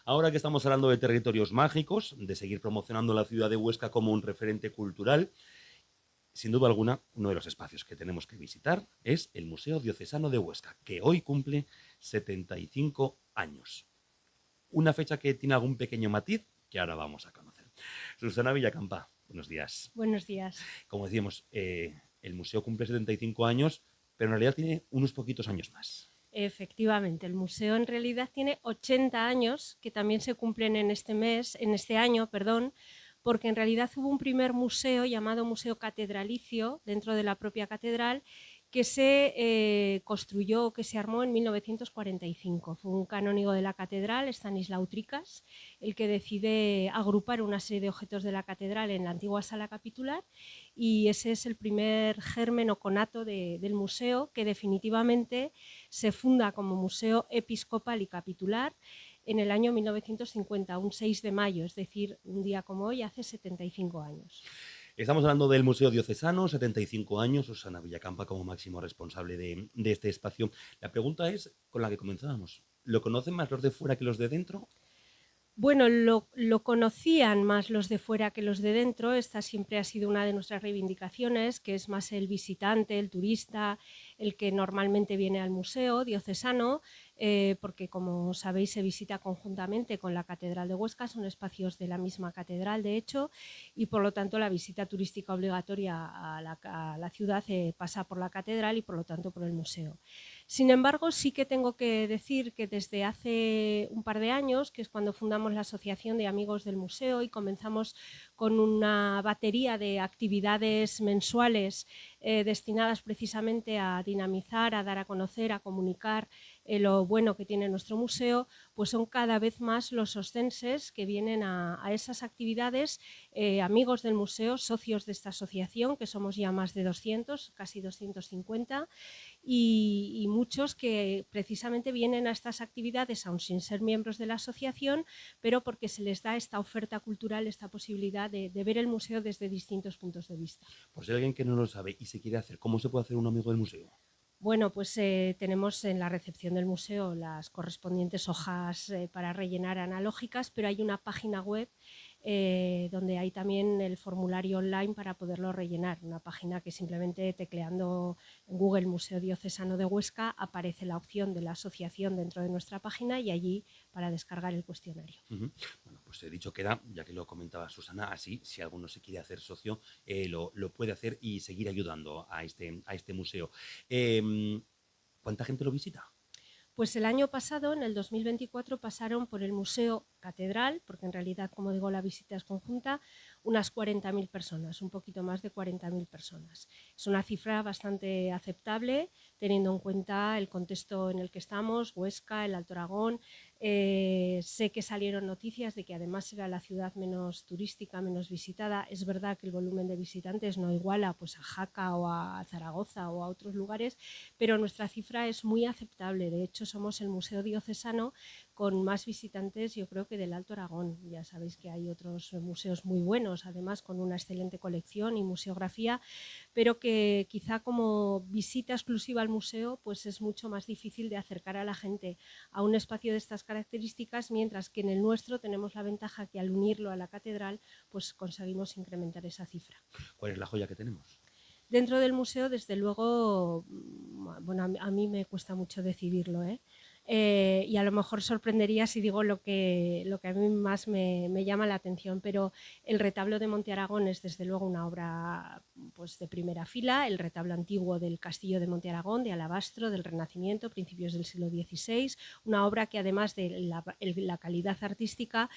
Ahora que estamos hablando de territorios mágicos, de seguir promocionando la ciudad de Huesca como un referente cultural, sin duda alguna, uno de los espacios que tenemos que visitar es el Museo Diocesano de Huesca, que hoy cumple 75 años. Una fecha que tiene algún pequeño matiz que ahora vamos a conocer. Susana Villacampa, buenos días. Buenos días. Como decíamos, el museo cumple 75 años, pero en realidad tiene unos poquitos años más. Efectivamente, el museo en realidad tiene 80 años, que también se cumplen en este año, perdón, porque en realidad hubo un primer museo llamado Museo Catedralicio dentro de la propia catedral que se construyó, que se armó en 1945. Fue un canónigo de la catedral, Estanislao Tricas, el que decide agrupar una serie de objetos de la catedral en la antigua sala capitular, y ese es el primer germen o conato del museo, que definitivamente se funda como museo episcopal y capitular en el año 1950, un 6 de mayo, es decir, un día como hoy, hace 75 años. Estamos hablando del Museo Diocesano, 75 años, Susana Villacampa como máximo responsable de este espacio. La pregunta es con la que comenzábamos. ¿Lo conocen más los de fuera que los de dentro? Bueno, lo conocían más los de fuera que los de dentro. Esta siempre ha sido una de nuestras reivindicaciones, que es más el visitante, el turista, el que normalmente viene al museo diocesano, porque como sabéis se visita conjuntamente con la Catedral de Huesca, son espacios de la misma catedral de hecho, y por lo tanto la visita turística obligatoria a la ciudad pasa por la catedral y por lo tanto por el museo. Sin embargo, sí que tengo que decir que desde hace un par de años, que es cuando fundamos la Asociación de Amigos del Museo y comenzamos con una batería de actividades mensuales destinadas precisamente a dinamizar, a dar a conocer, a comunicar lo bueno que tiene nuestro museo, pues son cada vez más los oscenses que vienen a esas actividades, amigos del museo, socios de esta asociación, que somos ya más de 200, casi 250, y muchos que precisamente vienen a estas actividades aun sin ser miembros de la asociación, pero porque se les da esta oferta cultural, esta posibilidad de ver el museo desde distintos puntos de vista. Por si hay alguien que no lo sabe y se quiere hacer, ¿cómo se puede hacer un amigo del museo? Bueno, pues tenemos en la recepción del museo las correspondientes hojas para rellenar analógicas, pero hay una página web donde hay también el formulario online para poderlo rellenar. Una página que simplemente tecleando en Google Museo Diocesano de Huesca aparece la opción de la asociación dentro de nuestra página y allí para descargar el cuestionario. Bueno, pues he dicho que era, ya que lo comentaba Susana, así si alguno se quiere hacer socio, lo puede hacer y seguir ayudando a este museo. ¿Cuánta gente lo visita? Pues el año pasado, en el 2024, pasaron por el Museo Catedral, porque en realidad, como digo, la visita es conjunta, unas 40.000 personas, un poquito más de 40.000 personas. Es una cifra bastante aceptable, teniendo en cuenta el contexto en el que estamos, Huesca, el Alto Aragón. Sé que salieron noticias de que además era la ciudad menos turística, menos visitada. Es verdad que el volumen de visitantes no iguala pues, a Jaca o a Zaragoza o a otros lugares, pero nuestra cifra es muy aceptable. De hecho, somos el museo diocesano con más visitantes, yo creo que del Alto Aragón. Ya sabéis que hay otros museos muy buenos, además con una excelente colección y museografía, pero que quizá como visita exclusiva al museo pues es mucho más difícil de acercar a la gente a un espacio de estas características, mientras que en el nuestro tenemos la ventaja que al unirlo a la catedral pues conseguimos incrementar esa cifra. ¿Cuál es la joya que tenemos? Dentro del museo, desde luego, bueno, a mí me cuesta mucho decidirlo, y a lo mejor sorprendería si digo lo que a mí más me llama la atención, pero el retablo de Monte Aragón es desde luego una obra pues, de primera fila, el retablo antiguo del Castillo de Monte Aragón, de alabastro, del Renacimiento, principios del siglo XVI, una obra que además de la calidad artística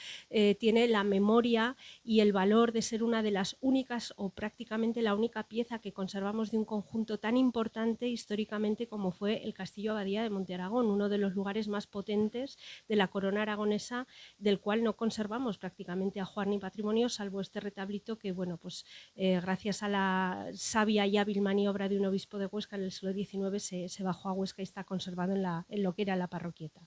tiene la memoria y el valor de ser una de las únicas o prácticamente la única pieza que conservamos de un conjunto tan importante históricamente como fue el Castillo Abadía de Monte Aragón, uno de los lugares más potentes de la corona aragonesa, del cual no conservamos prácticamente ajuar ni patrimonio, salvo este retablito que, bueno, pues gracias a la sabia y hábil maniobra de un obispo de Huesca en el siglo XIX se bajó a Huesca y está conservado en lo que era la parroquieta.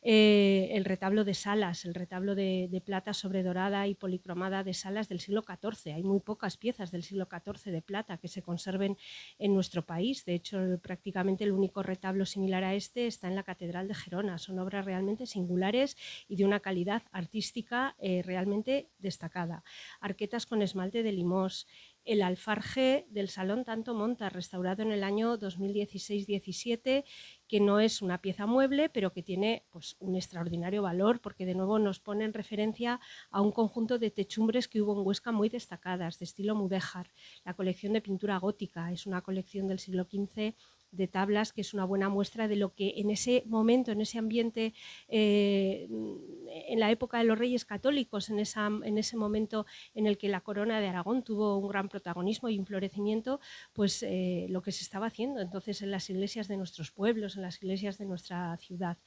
el retablo de Salas, el retablo de plata sobredorada y policromada de Salas del siglo XIV. Hay muy pocas piezas del siglo XIV de plata que se conserven en nuestro país. De hecho, prácticamente el único retablo similar a este está en la Catedral de Gerona. Son obras realmente singulares y de una calidad artística realmente destacada. Arquetas con esmalte de Limós, el alfarje del Salón Tanto Monta, restaurado en el año 2016-17, que no es una pieza mueble, pero que tiene pues, un extraordinario valor, porque de nuevo nos pone en referencia a un conjunto de techumbres que hubo en Huesca muy destacadas, de estilo mudéjar. La colección de pintura gótica es una colección del siglo XV de tablas, que es una buena muestra de lo que en ese momento, en ese ambiente, en la época de los Reyes Católicos, en ese momento en el que la corona de Aragón tuvo un gran protagonismo y un florecimiento, pues lo que se estaba haciendo entonces en las iglesias de nuestros pueblos, en las iglesias de nuestra ciudad.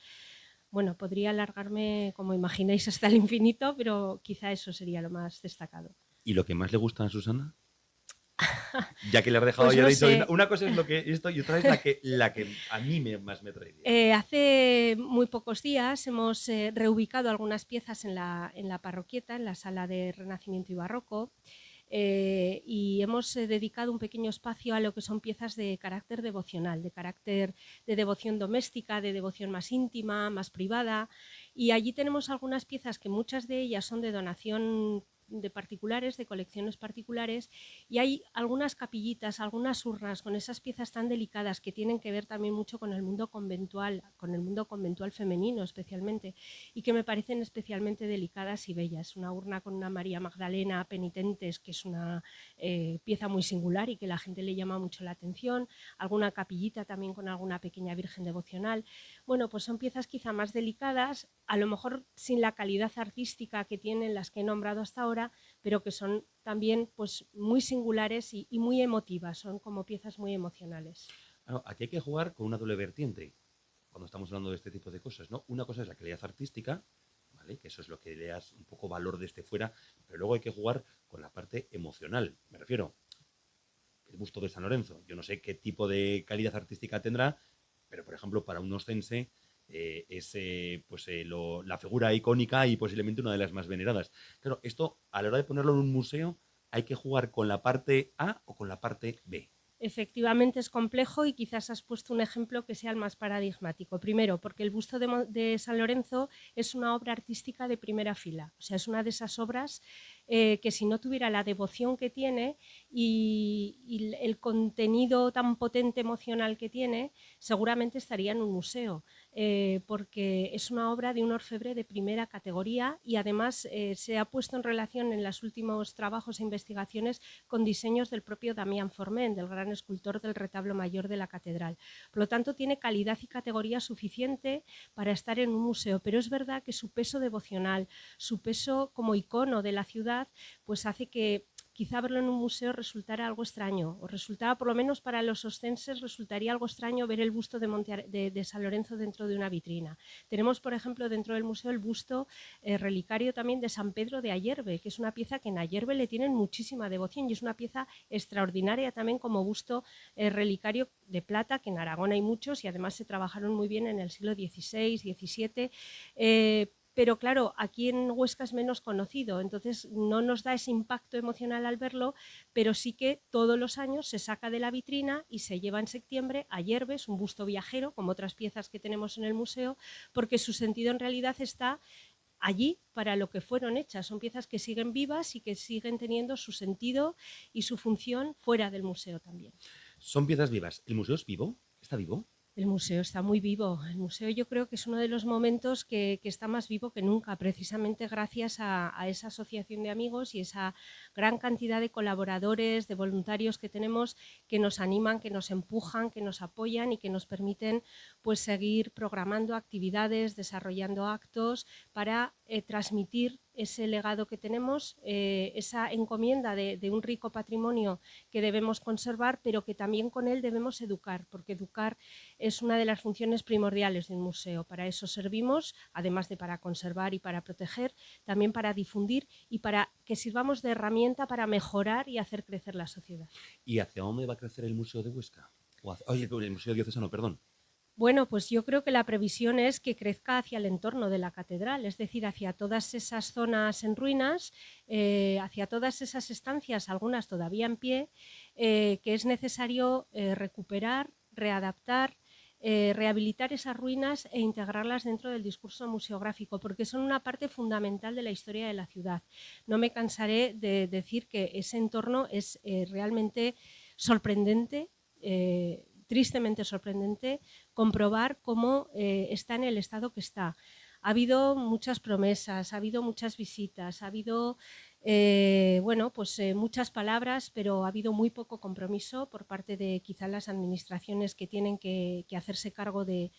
Bueno, podría alargarme, como imagináis, hasta el infinito, pero quizá eso sería lo más destacado. ¿Y lo que más le gusta a Susana? Ya que le has dejado, Pues ya no he dicho, sé. una cosa es lo que esto y otra es la que a mí más me traería. Hace muy pocos días hemos reubicado algunas piezas en la parroquieta, en la sala de Renacimiento y Barroco, y hemos dedicado un pequeño espacio a lo que son piezas de carácter devocional, de carácter de devoción doméstica, de devoción más íntima, más privada, y allí tenemos algunas piezas que muchas de ellas son de donación de particulares, de colecciones particulares, y hay algunas capillitas, algunas urnas con esas piezas tan delicadas que tienen que ver también mucho con el mundo conventual femenino especialmente, y que me parecen especialmente delicadas y bellas. Una urna con una María Magdalena penitentes, que es una pieza muy singular y que la gente le llama mucho la atención, alguna capillita también con alguna pequeña virgen devocional. Bueno, pues son piezas quizá más delicadas, a lo mejor sin la calidad artística que tienen las que he nombrado hasta ahora, pero que son también pues, muy singulares y muy emotivas, son como piezas muy emocionales. Claro, aquí hay que jugar con una doble vertiente cuando estamos hablando de este tipo de cosas, ¿no? Una cosa es la calidad artística, ¿vale? Que eso es lo que le das un poco valor desde fuera, pero luego hay que jugar con la parte emocional. Me refiero, el busto de San Lorenzo. Yo no sé qué tipo de calidad artística tendrá, pero por ejemplo, para un oscense es la figura icónica y posiblemente una de las más veneradas. Claro, esto a la hora de ponerlo en un museo hay que jugar con la parte A o con la parte B. Efectivamente es complejo y quizás has puesto un ejemplo que sea el más paradigmático. Primero, porque el busto de San Lorenzo es una obra artística de primera fila, o sea, es una de esas obras que si no tuviera la devoción que tiene y el contenido tan potente emocional que tiene, seguramente estaría en un museo, porque es una obra de un orfebre de primera categoría y además se ha puesto en relación en los últimos trabajos e investigaciones con diseños del propio Damián Forment, del gran escultor del retablo mayor de la catedral. Por lo tanto, tiene calidad y categoría suficiente para estar en un museo, pero es verdad que su peso devocional, su peso como icono de la ciudad, pues hace que quizá verlo en un museo resultara algo extraño, o resultaba, por lo menos para los oscenses, resultaría algo extraño ver el busto de San Lorenzo dentro de una vitrina. Tenemos, por ejemplo, dentro del museo el busto relicario también de San Pedro de Ayerbe, que es una pieza que en Ayerbe le tienen muchísima devoción y es una pieza extraordinaria también como busto relicario de plata, que en Aragón hay muchos y además se trabajaron muy bien en el siglo XVI, XVII. Pero claro, aquí en Huesca es menos conocido, entonces no nos da ese impacto emocional al verlo, pero sí que todos los años se saca de la vitrina y se lleva en septiembre a Yerbes, un busto viajero, como otras piezas que tenemos en el museo, porque su sentido en realidad está allí para lo que fueron hechas. Son piezas que siguen vivas y que siguen teniendo su sentido y su función fuera del museo también. Son piezas vivas. ¿El museo es vivo? ¿Está vivo? El museo está muy vivo. El museo yo creo que es uno de los momentos que está más vivo que nunca, precisamente gracias a esa asociación de amigos y esa gran cantidad de colaboradores, de voluntarios que tenemos que nos animan, que nos empujan, que nos apoyan y que nos permiten pues, seguir programando actividades, desarrollando actos para transmitir ese legado que tenemos, esa encomienda de un rico patrimonio que debemos conservar, pero que también con él debemos educar, porque educar es una de las funciones primordiales de un museo. Para eso servimos, además de para conservar y para proteger, también para difundir y para que sirvamos de herramienta para mejorar y hacer crecer la sociedad. ¿Y hacia dónde va a crecer el Museo de Huesca? El Museo Diocesano, perdón. Bueno, pues yo creo que la previsión es que crezca hacia el entorno de la catedral, es decir, hacia todas esas zonas en ruinas, hacia todas esas estancias, algunas todavía en pie, que es necesario recuperar, readaptar, rehabilitar esas ruinas e integrarlas dentro del discurso museográfico, porque son una parte fundamental de la historia de la ciudad. No me cansaré de decir que ese entorno es realmente sorprendente, tristemente sorprendente, comprobar cómo está en el estado que está. Ha habido muchas promesas, ha habido muchas visitas, ha habido muchas palabras, pero ha habido muy poco compromiso por parte de quizá las administraciones que tienen que hacerse cargo de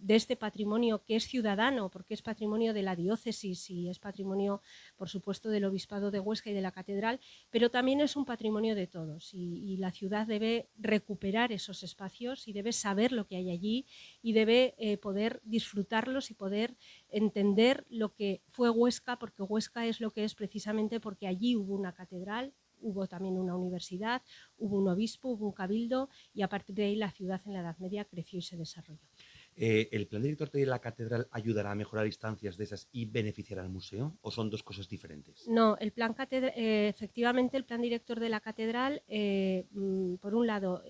este patrimonio que es ciudadano, porque es patrimonio de la diócesis y es patrimonio, por supuesto, del Obispado de Huesca y de la Catedral, pero también es un patrimonio de todos y la ciudad debe recuperar esos espacios y debe saber lo que hay allí y debe poder disfrutarlos y poder entender lo que fue Huesca, porque Huesca es lo que es precisamente porque allí hubo una catedral, hubo también una universidad, hubo un obispo, hubo un cabildo y a partir de ahí la ciudad en la Edad Media creció y se desarrolló. ¿El plan director de la catedral ayudará a mejorar instancias de esas y beneficiará al museo? ¿O son dos cosas diferentes? No, efectivamente el plan director de la catedral, por un lado,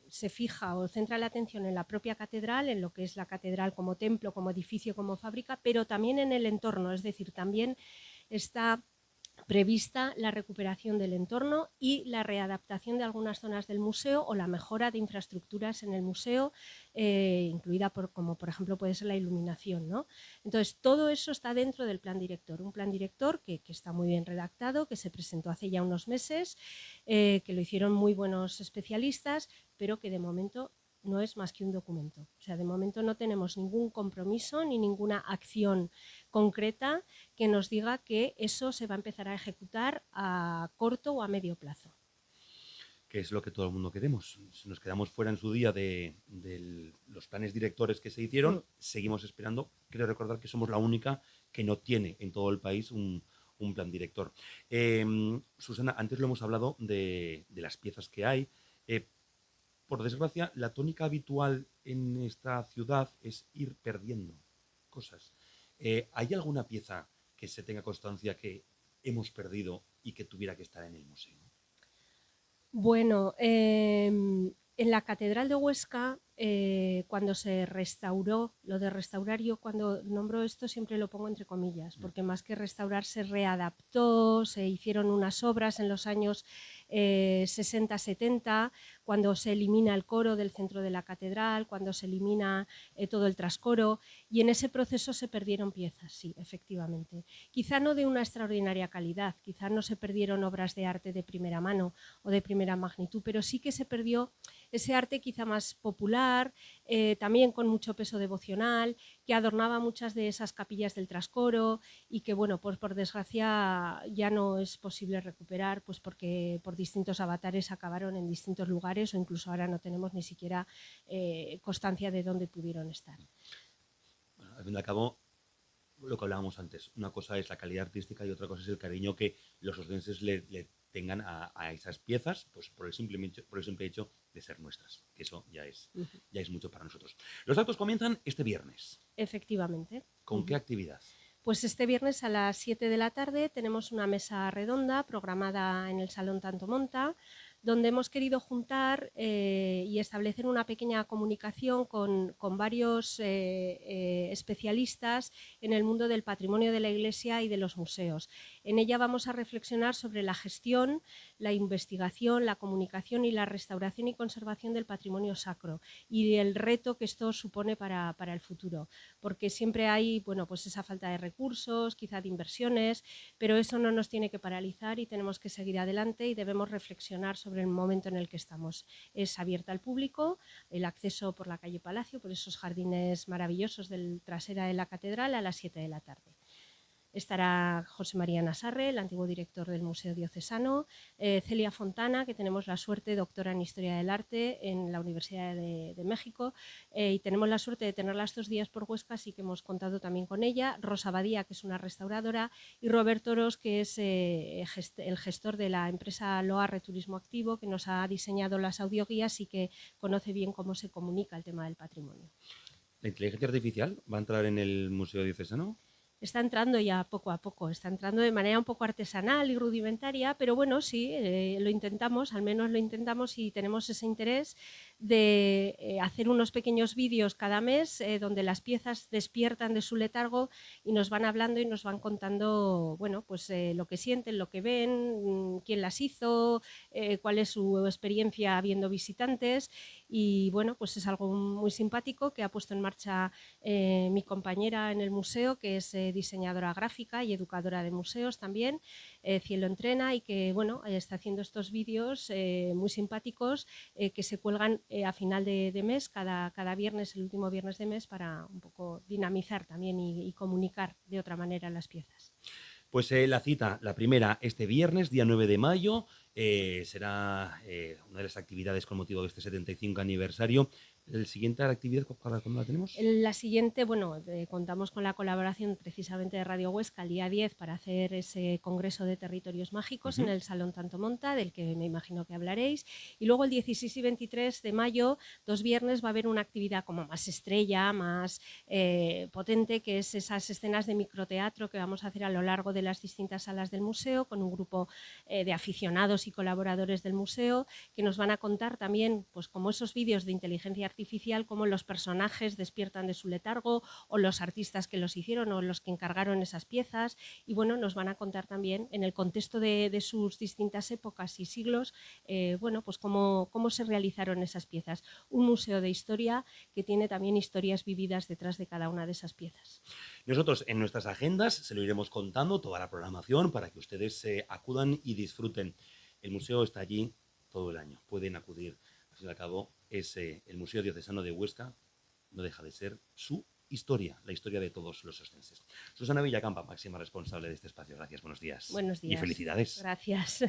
se fija o centra la atención en la propia catedral, en lo que es la catedral como templo, como edificio, como fábrica, pero también en el entorno, es decir, también está prevista la recuperación del entorno y la readaptación de algunas zonas del museo o la mejora de infraestructuras en el museo, incluida como por ejemplo puede ser la iluminación, ¿no? Entonces todo eso está dentro del plan director, un plan director que está muy bien redactado, que se presentó hace ya unos meses, que lo hicieron muy buenos especialistas, pero que de momento no es más que un documento. O sea, de momento no tenemos ningún compromiso ni ninguna acción concreta que nos diga que eso se va a empezar a ejecutar a corto o a medio plazo. Que es lo que todo el mundo queremos. Si nos quedamos fuera en su día de los planes directores que se hicieron, seguimos esperando. Quiero recordar que somos la única que no tiene en todo el país un plan director. Susana, antes lo hemos hablado de las piezas que hay. Por desgracia, la tónica habitual en esta ciudad es ir perdiendo cosas. ¿Hay alguna pieza que se tenga constancia que hemos perdido y que tuviera que estar en el museo? Bueno, en la Catedral de Huesca, cuando se restauró, lo de restaurar yo cuando nombro esto siempre lo pongo entre comillas, porque más que restaurar se readaptó, se hicieron unas obras en los años 60-70, cuando se elimina el coro del centro de la catedral, cuando se elimina todo el trascoro, y en ese proceso se perdieron piezas, sí, efectivamente. Quizá no de una extraordinaria calidad, quizá no se perdieron obras de arte de primera mano o de primera magnitud, pero sí que se perdió ese arte quizá más popular, también con mucho peso devocional, que adornaba muchas de esas capillas del trascoro y que, bueno, pues por desgracia ya no es posible recuperar, pues porque por distintos avatares acabaron en distintos lugares o incluso ahora no tenemos ni siquiera constancia de dónde pudieron estar. Bueno, al fin y al cabo, lo que hablábamos antes, una cosa es la calidad artística y otra cosa es el cariño que los oscenses le tengan a esas piezas, pues por el simple hecho de ser nuestras, que eso ya es mucho para nosotros. Los actos comienzan este viernes. Efectivamente. ¿Con qué actividad? Pues este viernes a las 7 de la tarde tenemos una mesa redonda programada en el Salón Tanto Monta, donde hemos querido juntar y establecer una pequeña comunicación con varios especialistas en el mundo del patrimonio de la Iglesia y de los museos. En ella vamos a reflexionar sobre la gestión, la investigación, la comunicación y la restauración y conservación del patrimonio sacro y el reto que esto supone para el futuro, porque siempre hay, bueno, pues esa falta de recursos, quizá de inversiones, pero eso no nos tiene que paralizar y tenemos que seguir adelante y debemos reflexionar sobre el momento en el que estamos. Es abierta al público, el acceso por la calle Palacio, por esos jardines maravillosos trasera de la catedral a las 7 de la tarde. Estará José María Nasarre, el antiguo director del Museo Diocesano, Celia Fontana, que tenemos la suerte, doctora en Historia del Arte en la Universidad de México, y tenemos la suerte de tenerla estos días por Huesca, así que hemos contado también con ella, Rosa Badía, que es una restauradora, y Robert Toros, que es el gestor de la empresa Loarre Turismo Activo, que nos ha diseñado las audioguías y que conoce bien cómo se comunica el tema del patrimonio. ¿La inteligencia artificial va a entrar en el Museo Diocesano? Está entrando ya poco a poco, está entrando de manera un poco artesanal y rudimentaria, pero bueno, sí, lo intentamos, al menos lo intentamos y tenemos ese interés de hacer unos pequeños vídeos cada mes donde las piezas despiertan de su letargo y nos van hablando y nos van contando, bueno, pues lo que sienten, lo que ven, quién las hizo, cuál es su experiencia viendo visitantes y bueno, pues es algo muy simpático que ha puesto en marcha mi compañera en el museo, que es diseñadora gráfica y educadora de museos también, Cielo Entrena, y que bueno, está haciendo estos vídeos muy simpáticos que se cuelgan a final de mes, cada viernes, el último viernes de mes, para un poco dinamizar también y comunicar de otra manera las piezas. Pues la cita, la primera, este viernes, día 9 de mayo, será una de las actividades con motivo de este 75 aniversario. ¿La siguiente actividad para cuándo la tenemos? La siguiente, bueno, contamos con la colaboración precisamente de Radio Huesca el día 10 para hacer ese Congreso de Territorios Mágicos en el Salón Tanto Monta, del que me imagino que hablaréis. Y luego el 16 y 23 de mayo, 2 viernes, va a haber una actividad como más estrella, más potente, que es esas escenas de microteatro que vamos a hacer a lo largo de las distintas salas del museo, con un grupo de aficionados y colaboradores del museo, que nos van a contar también, pues como esos vídeos de inteligencia artificial, cómo los personajes despiertan de su letargo, o los artistas que los hicieron o los que encargaron esas piezas, y bueno, nos van a contar también en el contexto de sus distintas épocas y siglos, bueno, pues cómo se realizaron esas piezas. Un museo de historia que tiene también historias vividas detrás de cada una de esas piezas. Nosotros en nuestras agendas se lo iremos contando, toda la programación, para que ustedes acudan y disfruten. El museo está allí todo el año, pueden acudir. Al fin y al cabo, es el Museo Diocesano de Huesca, no deja de ser su historia, la historia de todos los ostenses. Susana Villacampa, máxima responsable de este espacio. Gracias, buenos días. Buenos días. Y felicidades. Gracias.